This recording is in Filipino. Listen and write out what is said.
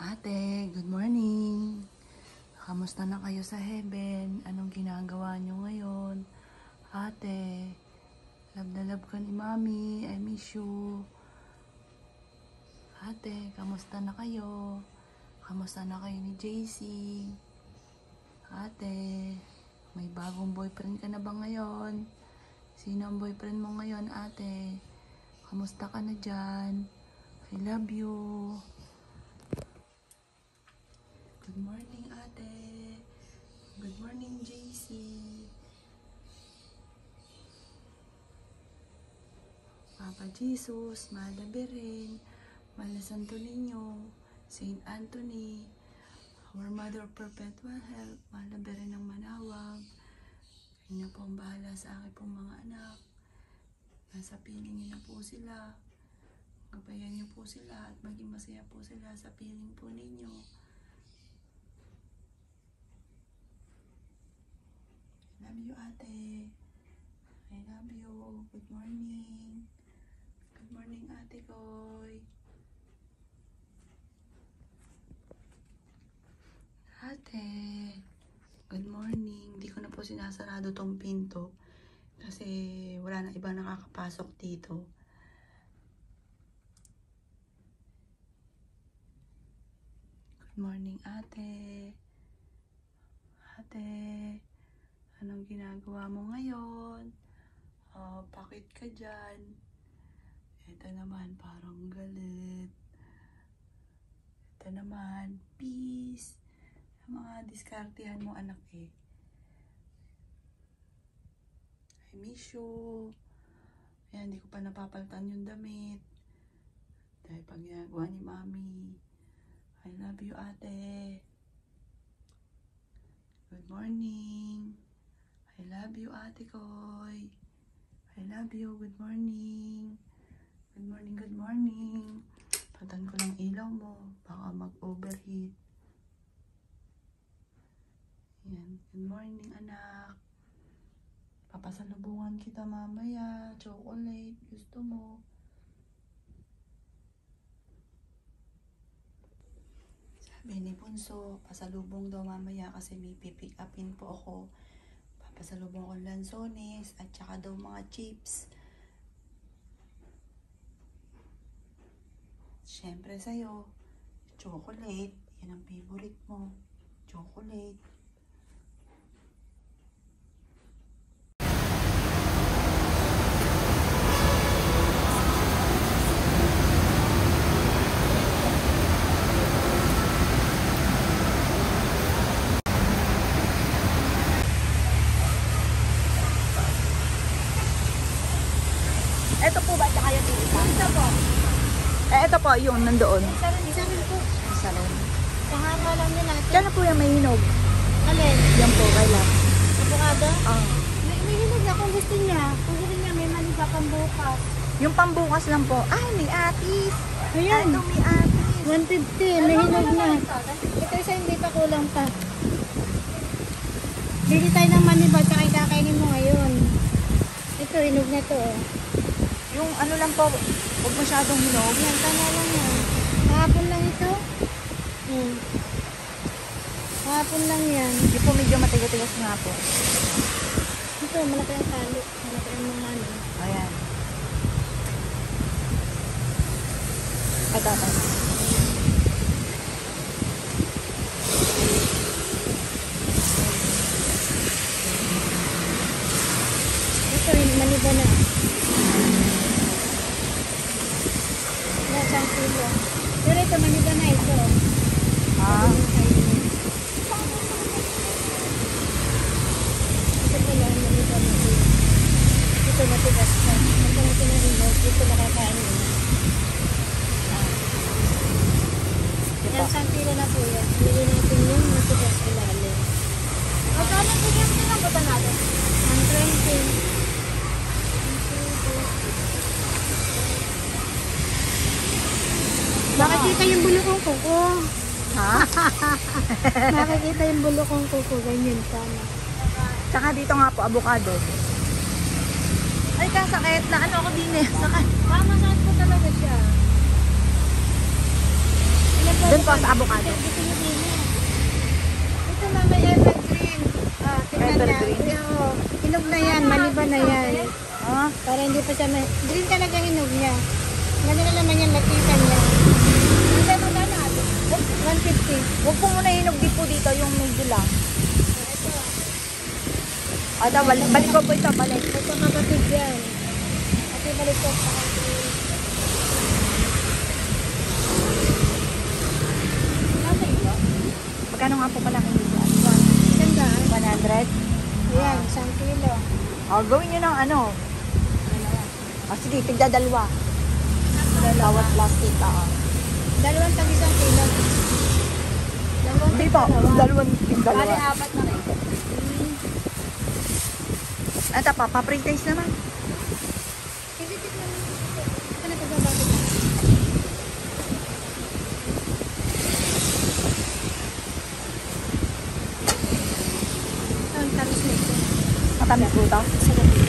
Ate, good morning. Kamusta na kayo sa heaven? Anong ginagawa nyo ngayon? Ate, love na love ka ni Mami. I miss you. Ate, kamusta na kayo? Kamusta na kayo ni JC? Ate, may bagong boyfriend ka na ba ngayon? Sino ang boyfriend mo ngayon, ate? Kamusta ka na dyan? I love you. Good morning, ate. Good morning, JC. Papa Jesus, Mala Beren, Mala Santo Niño, Saint Anthony, our Mother of Perpetual Help, Mala Beren ng Manawag. Inyo po ang bahala sa aking pong mga anak. Nasa piling niyo na po sila. Gabayan niyo po sila at maging masaya po sila sa piling po ninyo. I love you, ate. I love you. Good morning. Good morning, ate Koy. Ate, good morning. Hindi ko na po sinasarado tong pinto kasi wala na iba nakakapasok dito. Good morning, ate. Ate, anong ginagawa mo ngayon? Bakit ka dyan? Ito naman, parang galit. Ito naman, peace. Ang mga diskartehan mo, anak eh. I miss you. Ayan, hindi ko pa napapalitan yung damit. Dahil pag ginagawa ni Mami. I love you, ate. Good morning. I love you, ate Koy. I love you. Good morning. Good morning, good morning. Patan ko ng ilaw mo. Baka mag-overheat. Ayan. Good morning, anak. Papasalubungan kita mamaya. Chocolate. Gusto mo? Sabi ni Bunso, pasalubong daw mamaya kasi may pipick upin po ako. Papasalubong ko lansones at saka daw mga chips. Siyempre sa'yo, chocolate. Yan ang favorite mo. Chocolate. Ito po ba? Tsaka yung isa? Ito po. Ito po, yung nandoon. Isa rin po. Isa rin. Pahaba lang din natin. Kaya na po yung may hinog. Alin? Yan po, kailan. Abukado? Ah. May hinog na kung gusto niya. Kung gusto niya, may mali pa pang bukas. Yung pambukas lang po. Ay, may atis. Ayan. Ito may atis. 150. May hinog na. Ito isa hindi pa kulang pa. Bili tayo ng maniba tsaka ikakainin mo ngayon. Ito, hinog na to. Yung ano lang po, huwag masyadong hinog. Yan, tama lang yan. Kahapon lang ito. Kahapon lang yan. Yung po medyo matigas-tigas nga po. Ito, malaki ang talo. Malaki ang mga ano. Ayan. Ito. Ito, maniba na. Nasang kilo. Pero ito, maniba na ito. Ah. Ito pala, maniba na ito. Ito, matigas pa. Ito na pinahilog. Ito nakakain mo. Yan, isang kilo na po yan. Bili natin yung matigas ilalim. Magkano po yung pinambutan natin? Ang 20. Makikita yung bulokong kuko. Ha? Makikita yung bulokong kuko. Ganyan sana. Tsaka dito nga po, avocado. Ay, kasakit na ano ako din eh. Sakit. Masakit po talaga siya. Ilan Doon po sa avocado. Gusto niyo din yan. Ito na may evergreen. Ah, tingnan niya. Evergreen. Oo. Hinog na yan, maliban na yan. Ah, Para hindi pa siya green talaga hinog niya. Ganun na naman yung lapitan niya. Hindi mo na natin. 150. huwag po muna hinog din po dito yung medyo lang. Ito. Ada, balik ko po ito, balik. Ito kapatid yan. Ate balik ko sa kapatid. Nasa iyo? Magkano nga po pala ang hinog yan? Ganda. 100? Ayan, 1 kilo. O, gawin nyo ng ano. O, sige, tigda dalawa. Bawat plastic, Dalawang tag 1 kilo. Dalawang Hindi tag po, dalawa. dalawang tigdalawa. Bali, 4 na rin. Ito pa, pa-pre-taste naman. Sige, tignan mo. Ito na pagbabago. Ang tamis nito. Matamis po ito. Sarap.